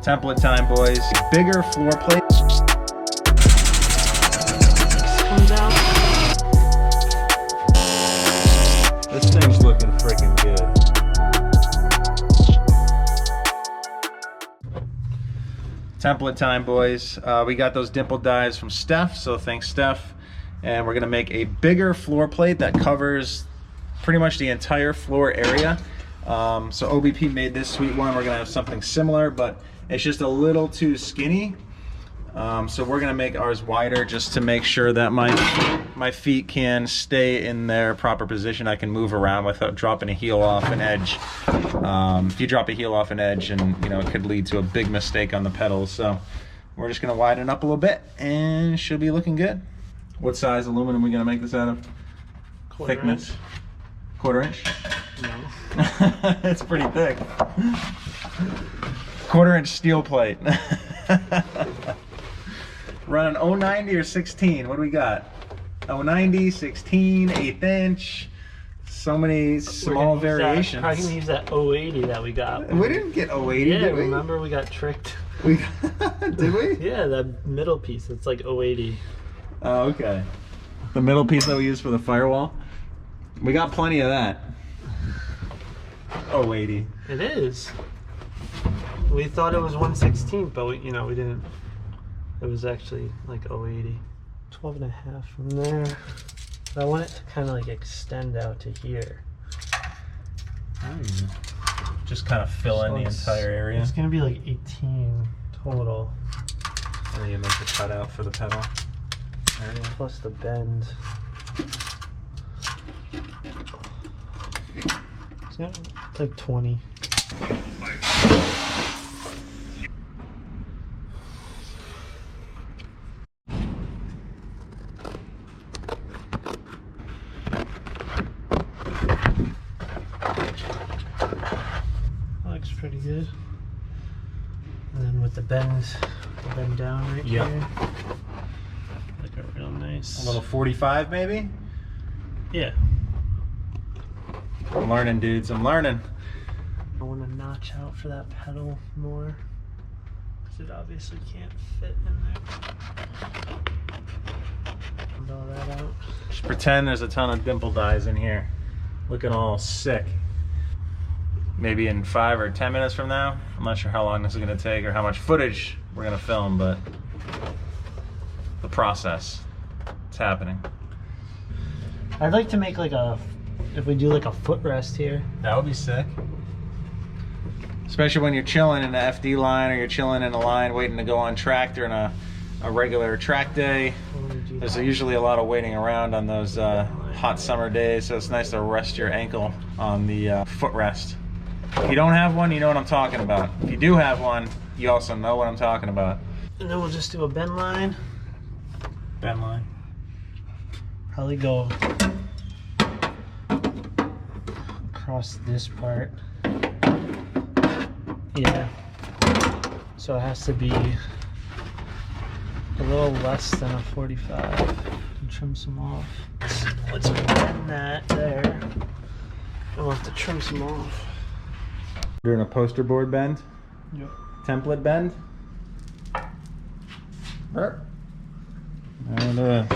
Template time, boys. Bigger floor plate. Comes out. This thing's looking freaking good. Template time, boys. We got those dimple dies from Steph, so thanks, Steph. And we're gonna make a bigger floor plate that covers pretty much the entire floor area. So OBP made this sweet one. We're gonna have something similar, but it's just a little too skinny. So we're gonna make ours wider just to make sure that my feet can stay in their proper position. I can move around without dropping a heel off an edge. If you drop a heel off an edge, and you know, it could lead to a big mistake on the pedals. So we're just gonna widen up a little bit and it should be looking good. What size aluminum are we gonna make this out of? Thickness? Quarter inch? No. It's pretty thick. Quarter inch steel plate. Running 090 or 16? What do we got? 090, 16, 1/8 inch. So many small variations. Probably gonna use that 080 that we got. We didn't get 080, yeah, did we? Remember we got tricked? Did we? Yeah, that middle piece. It's like 080. Oh, okay. The middle piece that we use for the firewall? We got plenty of that. 080. It is. We thought it was 1/16, but we didn't. It was actually like 080. 12.5 from there. But I want it to kind of like extend out to here. Just kind of fill in the entire area. It's gonna be like 18 total. And then you make the cutout for the pedal area. Plus the bend. It's got like 20. Looks pretty good. And then with the bend down right here. Like a real nice. A little 45 maybe? Yeah. I'm learning, dudes. I'm learning. I want to notch out for that pedal more, because it obviously can't fit in there. And all that out. Just pretend there's a ton of dimple dies in here. Looking all sick. Maybe in 5 or 10 minutes from now. I'm not sure how long this is going to take or how much footage we're going to film, but the process, it's happening. I'd like to make like if we do like a footrest here. That would be sick. Especially when you're chilling in the FD line or you're chilling in a line waiting to go on track during a regular track day. There's usually a lot of waiting around on those hot summer days, so it's nice to rest your ankle on the footrest. If you don't have one, you know what I'm talking about. If you do have one, you also know what I'm talking about. And then we'll just do a bend line. Bend line. Probably go across this part. Yeah. So it has to be a little less than a 45. And trim some off. Let's bend that there. We'll have to trim some off. Doing a poster board bend? Yep. Template bend? There it is.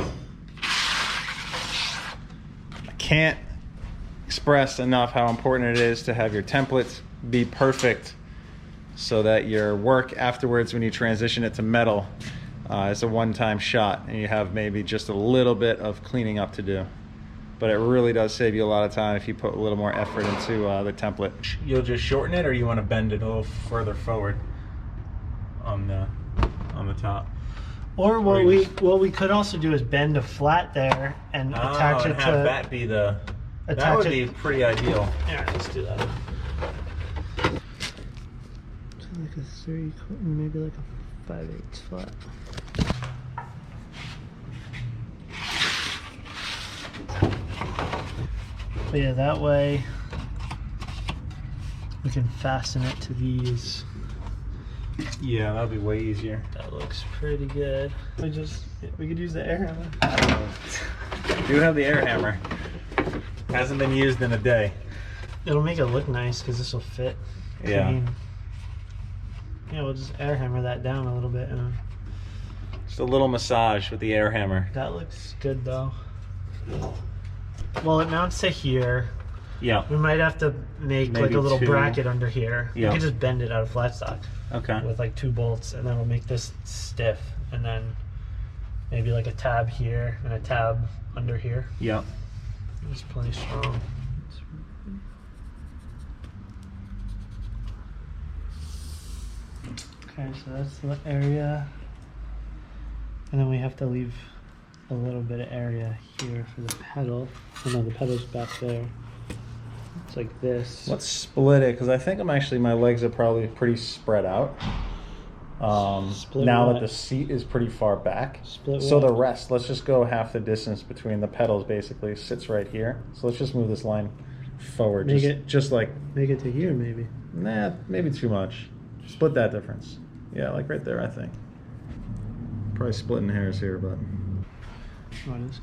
I can't express enough how important it is to have your templates be perfect so that your work afterwards when you transition it to metal is a one-time shot and you have maybe just a little bit of cleaning up to do. But it really does save you a lot of time if you put a little more effort into the template. You'll just shorten it, or you want to bend it a little further forward on the top? Or what we could also do is bend a flat there and attach it and to have that be the. That would be pretty ideal. Yeah, let's do that. Like a 3, maybe like a 5/8 flat. But yeah, that way we can fasten it to these. Yeah, that'll be way easier. That looks pretty good. We could use the air hammer. I do have the air hammer. Hasn't been used in a day. It'll make it look nice because this will fit. Yeah. Clean. Yeah, we'll just air hammer that down a little bit. And Just a little massage with the air hammer. that looks good though. Well, it mounts to here. Yeah. We might have to make Maybe like a little 2. bracket under here. Yeah. We can just bend it out of flat stock. Okay. With like 2 bolts, and then we'll make this stiff, and then maybe like a tab here and a tab under here. Yeah. It's plenty strong. Okay, so that's the area, and then we have to leave a little bit of area here for the pedal. Oh no, the pedal's back there. It's like this. Let's split it, because I think my legs are probably pretty spread out. Split now what? that the seat is pretty far back. Split so what? the rest, let's just go half the distance between the pedals basically sits right here. So let's just move this line forward. Make just like, Make it to here maybe. nah, maybe too much. Split that difference. Yeah, like right there, I think. Probably splitting hairs here, but.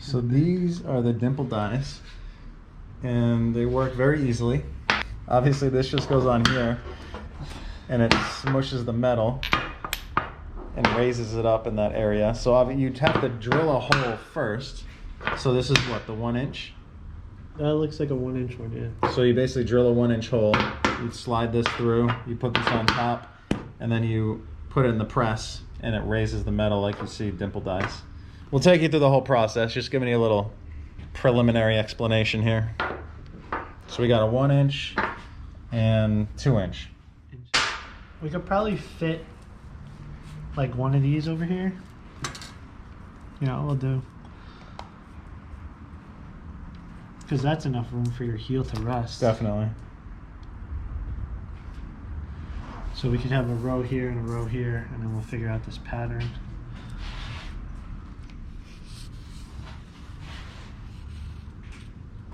So these are the Dimple dies, and they work very easily. Obviously this just goes on here, and it smushes the metal and raises it up in that area. So you'd have to drill a hole first. So this is what, the 1 inch? That looks like a 1 inch one, yeah. So you basically drill a 1 inch hole, you slide this through, you put this on top, and then you put it in the press, and it raises the metal like you see Dimple dies. We'll take you through the whole process, just giving you a little preliminary explanation here. So we got a 1 inch and 2 inch. We could probably fit like one of these over here. Yeah, we'll do. Because that's enough room for your heel to rest. Definitely. So we could have a row here and a row here, and then we'll figure out this pattern.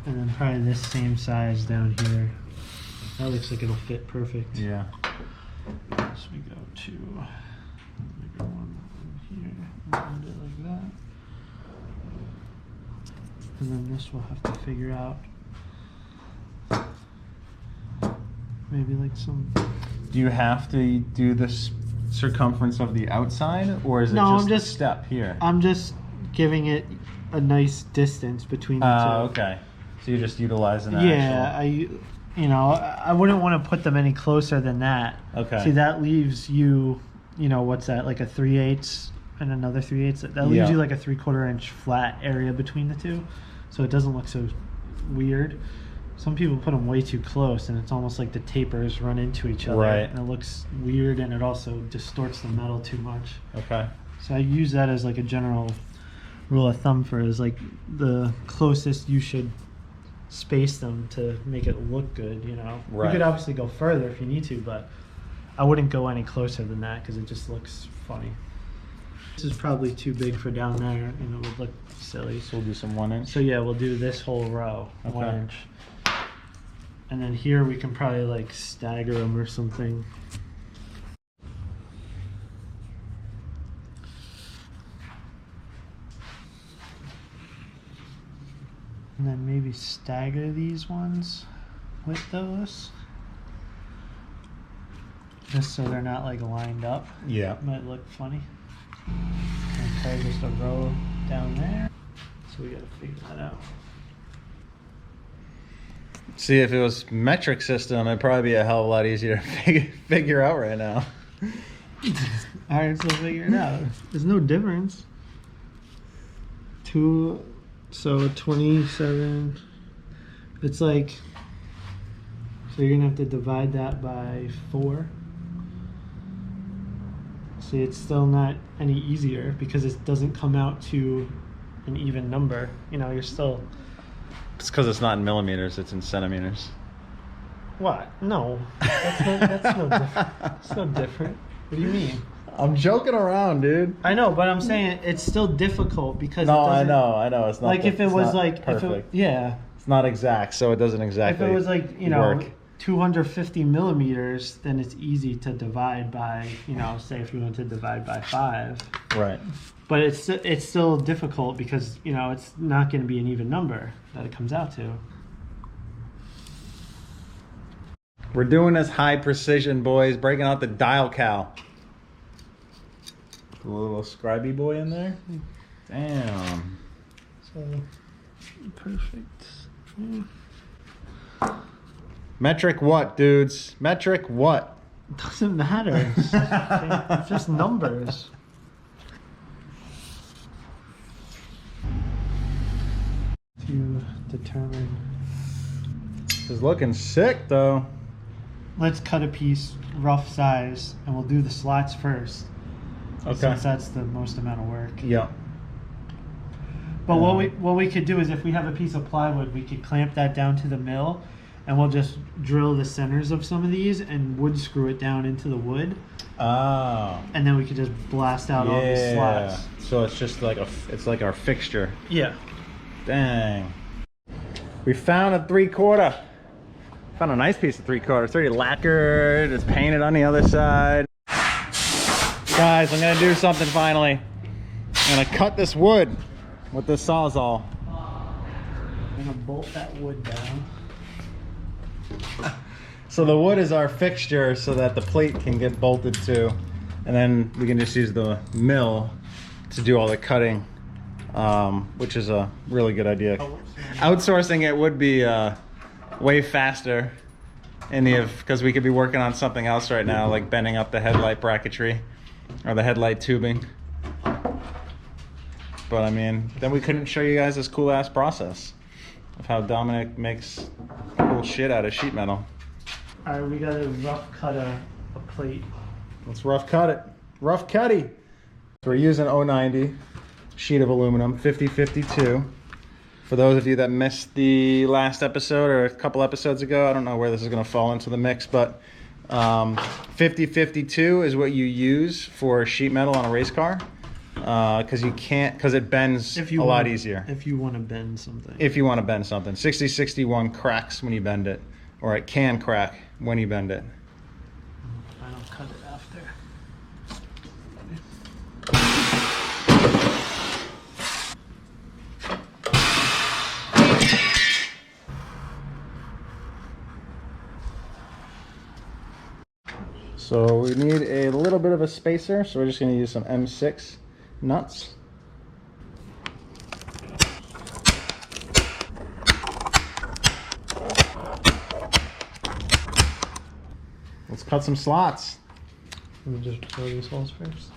And then probably this same size down here. That looks like it'll fit perfect. Yeah. So we go to bigger one here, and it like that. And then this we'll have to figure out. Maybe like some. Do you have to do this circumference of the outside, or is it No, just I'm a just- step here? I'm just giving it a nice distance between the two. Okay. So you're just utilizing that. Yeah, I wouldn't want to put them any closer than that. Okay. See, that leaves you, what's that, like a 3/8 and another 3/8? That leaves Yeah. you like a 3/4 inch flat area between the two. So it doesn't look so weird. Some people put them way too close, and it's almost like the tapers run into each other. Right. And it looks weird, and it also distorts the metal too much. Okay. So I use that as like a general rule of thumb for is like the closest you should space them to make it look good, Right. You could obviously go further if you need to, but I wouldn't go any closer than that because it just looks funny. This is probably too big for down there, and it would look silly. So we'll do some 1 inch. So yeah, we'll do this whole row, Okay. 1 inch. And then here we can probably like stagger them or something. And then maybe stagger these ones with those. Just so they're not like lined up. Yeah. Might look funny. And probably just a row down there. So we gotta figure that out. See, if it was metric system, it'd probably be a hell of a lot easier to figure out right now. Alright, so figure it out. There's no difference. So 27. It's like, so you're gonna have to divide that by 4. See, it's still not any easier because it doesn't come out to an even number. You're still. It's because it's not in millimeters, it's in centimeters. What? No. That's no different. It's no different. What do you mean? I'm joking around, dude. I know, but I'm saying it's still difficult because No, it I doesn't, know. It's not like if it it's was not like perfect. It's not exact, so it doesn't exactly. if it was like work. 250 millimeters, then it's easy to divide by say if you want to divide by 5. Right. But it's still difficult because it's not going to be an even number that it comes out to. We're doing this high precision, boys. Breaking out the dial cal. A little scribey boy in there. Damn. So perfect. Metric what, dudes? Metric what? Doesn't matter. It's just numbers. To determine. This is looking sick, though. Let's cut a piece rough size, and we'll do the slots first. Okay. Since that's the most amount of work. Yeah. But what we could do is, if we have a piece of plywood, we could clamp that down to the mill, and we'll just drill the centers of some of these and wood screw it down into the wood. Oh. And then we could just blast out all these slots. So it's just like it's like our fixture. Yeah. Dang. We found a 3/4. Found a nice piece of 3/4. It's already lacquered. It's painted on the other side. Guys, I'm gonna do something finally. I'm gonna cut this wood with this Sawzall. I'm gonna bolt that wood down. So the wood is our fixture so that the plate can get bolted to, and then we can just use the mill to do all the cutting, which is a really good idea. Outsourcing it would be way faster because we could be working on something else right now, like bending up the headlight bracketry or the headlight tubing. But I mean, then we couldn't show you guys this cool ass process of how Dominic makes cool shit out of sheet metal. All right, we gotta rough cut a plate. Let's rough cut it. Rough cutty. So we're using 090 sheet of aluminum, 5052. For those of you that missed the last episode or a couple episodes ago, I don't know where this is going to fall into the mix, but 5052 is what you use for sheet metal on a race car, because it bends a lot easier. If you want to bend something. If you want to bend something. 6061 cracks when you bend it, or it can crack when you bend it. I don't cut it after. So we need a little bit of a spacer, so we're just going to use some M6 nuts. Let's cut some slots. Let me just drill these holes first.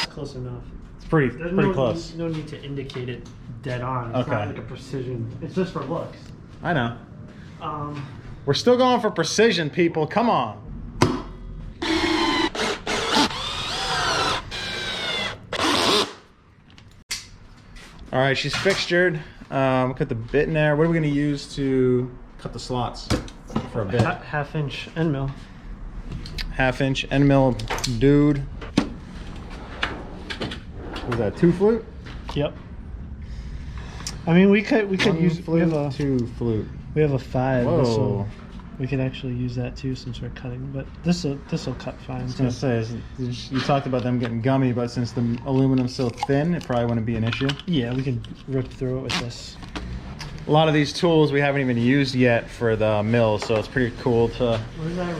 Close enough. It's pretty close. No need to indicate it dead on. It's Okay. not like a precision. It's just for looks. I know. Um, We're still going for precision, people. Come on. All right, she's fixtured. Cut the bit in there. What are we going to use to cut the slots for a bit? half-inch end mill. Half-inch end mill, dude. Was that 2 flute? Yep. I mean, we could use flute, 2 flute. we have a 5. Whoa. We could actually use that too since we're cutting, but this will cut fine. I was gonna say, you talked about them getting gummy, but since the aluminum's so thin, it probably wouldn't be an issue. Yeah, we can rip through it with this. A lot of these tools we haven't even used yet for the mill, so it's pretty cool to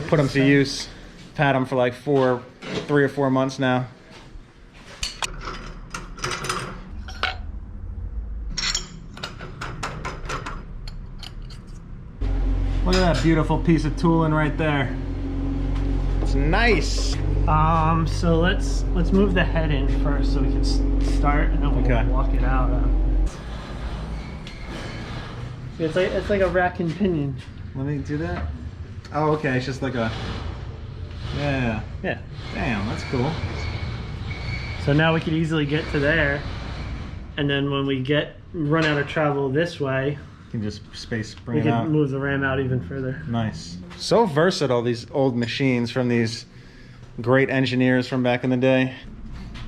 put them to use. I've had them for like 3 or 4 months now. Look at that beautiful piece of tooling right there. It's nice. So let's move the head in first so we can start, and then we'll walk it out. It's like a rack and pinion. Let me do that. Oh, okay. It's just like a. Yeah. Yeah. Damn, that's cool. So now we could easily get to there, and then when we run out of travel this way, You can just bring we it can out. move the ram out even further. Nice. So versatile, these old machines from these great engineers from back in the day.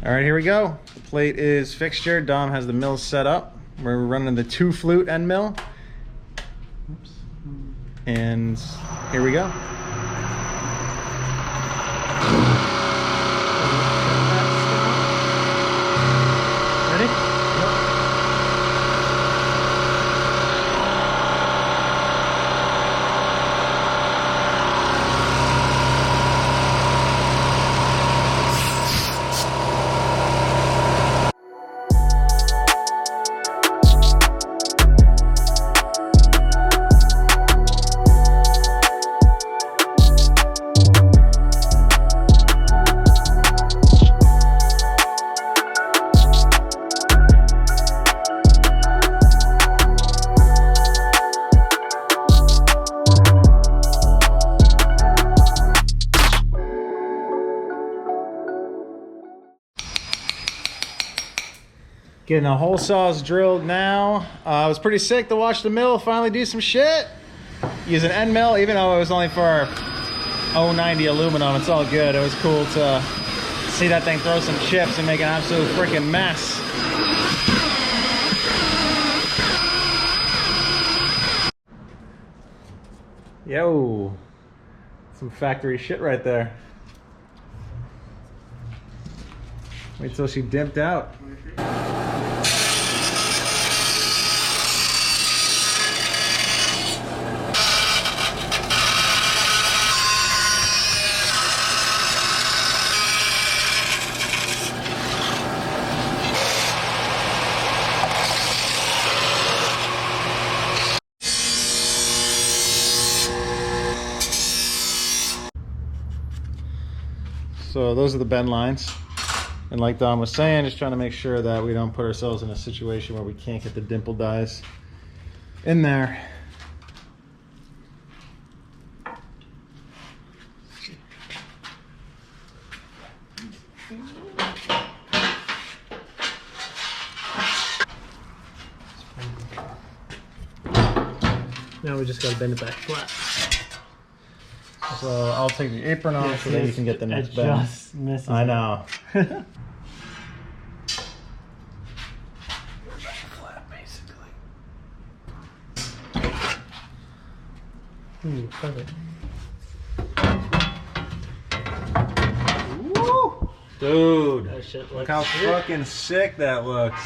All right, here we go. The plate is fixtured. Dom has the mill set up. We're running the 2 flute end mill. Oops. And here we go. Getting the hole saws drilled now. It was pretty sick to watch the mill finally do some shit. Use an end mill, even though it was only for 090 aluminum. It's all good. It was cool to see that thing throw some chips and make an absolute freaking mess. Yo, some factory shit right there. Wait till she dimped out. So those are the bend lines. And like Dom was saying, just trying to make sure that we don't put ourselves in a situation where we can't get the dimple dies in there. Now we just gotta bend it back flat. So I'll take the apron off so that you can get the next bend. Just misses. I know. Flat, basically. Ooh, perfect. Woo! Dude, That shit look looks how sick. fucking sick that looks.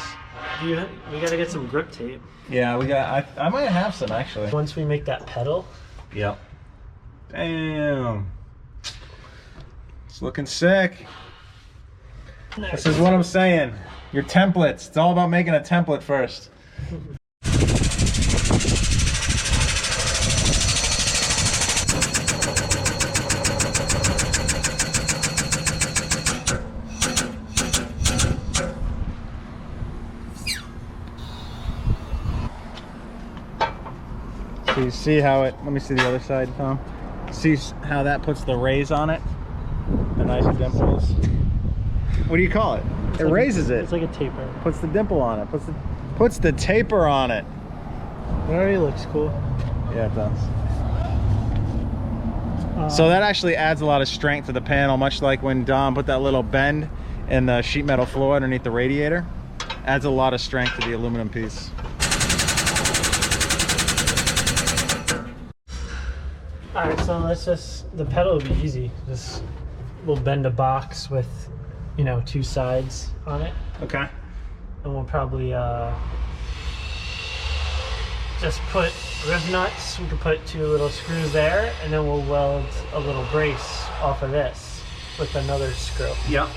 We gotta get some grip tape. Yeah, we got. I might have some actually. Once we make that pedal. Yep. Damn. It's looking sick. This is what I'm saying. Your templates. It's all about making a template first. So you see how it, let me see the other side, Tom. See how that puts the raise on it? The nice dimples. What do you call it? It like raises it. It's like a taper. Puts the dimple on it. Puts the taper on it. It already looks cool. Yeah, it does. So that actually adds a lot of strength to the panel, much like when Dom put that little bend in the sheet metal floor underneath the radiator. Adds a lot of strength to the aluminum piece. Alright, so let's just, the pedal will be easy. Just, we'll bend a box with, you know, 2 sides on it. Okay. And we'll probably just put rib nuts. We could put 2 little screws there, and then we'll weld a little brace off of this with another screw. Yep.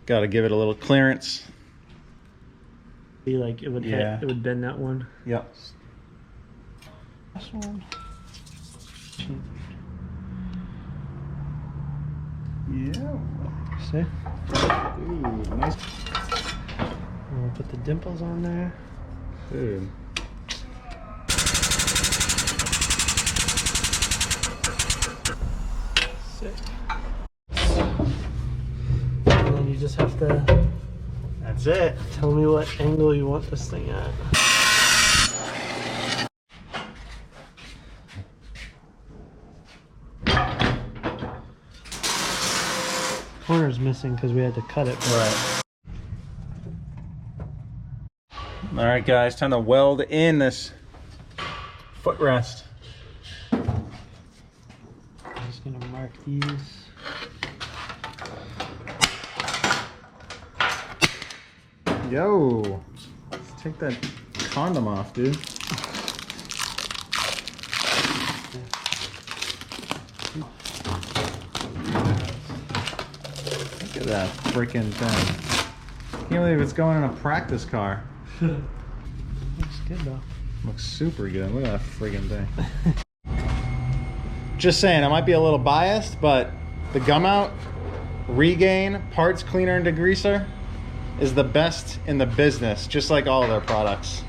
Got to give it a little clearance. Be like it would Yeah. hit, it would bend that one. Yep. This one. Yeah. See? Ooh, nice. And we'll put the dimples on there. Dude. Sick. And then you just have to That's it. tell me what angle you want this thing at. Corner's missing because we had to cut it. Right. All right, guys, time to weld in this footrest. I'm just gonna mark these. Yo, let's take that condom off, dude. Look at that freaking thing. Can't believe it's going in a practice car. Looks good though. Looks super good. Look at that freaking thing. Just saying, I might be a little biased, but the Gum Out Regain Parts Cleaner and Degreaser is the best in the business, just like all of their products.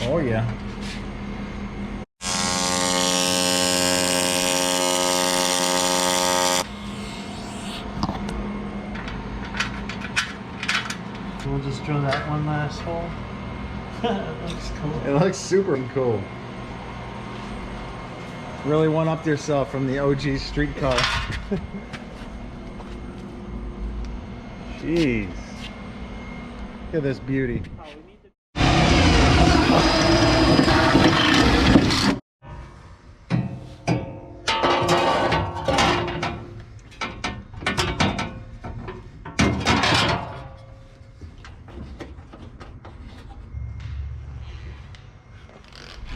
Oh yeah. We'll just drill that one last hole. It looks cool. It looks super cool. Really one-upped yourself from the OG street car. Jeez. Look at this beauty.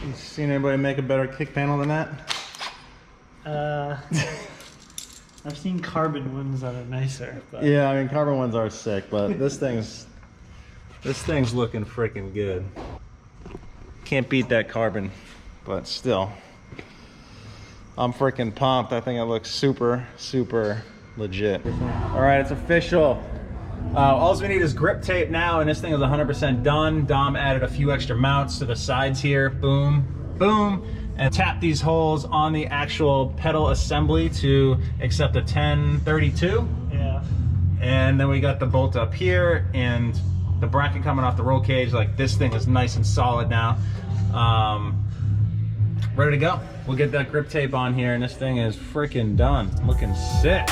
You seen anybody make a better kick panel than that? I've seen carbon ones that are nicer. But... Yeah, I mean carbon ones are sick, but this thing's looking freaking good. Can't beat that carbon, but still, I'm freaking pumped. I think it looks super, super legit. All right, it's official. All we need is grip tape now, and this thing is 100% done. Dom added a few extra mounts to the sides here. Boom, boom. And tap these holes on the actual pedal assembly to accept a 1032. Yeah. And then we got the bolt up here and the bracket coming off the roll cage. Like, this thing is nice and solid now. Ready to go. We'll get that grip tape on here, and this thing is freaking done. Looking sick.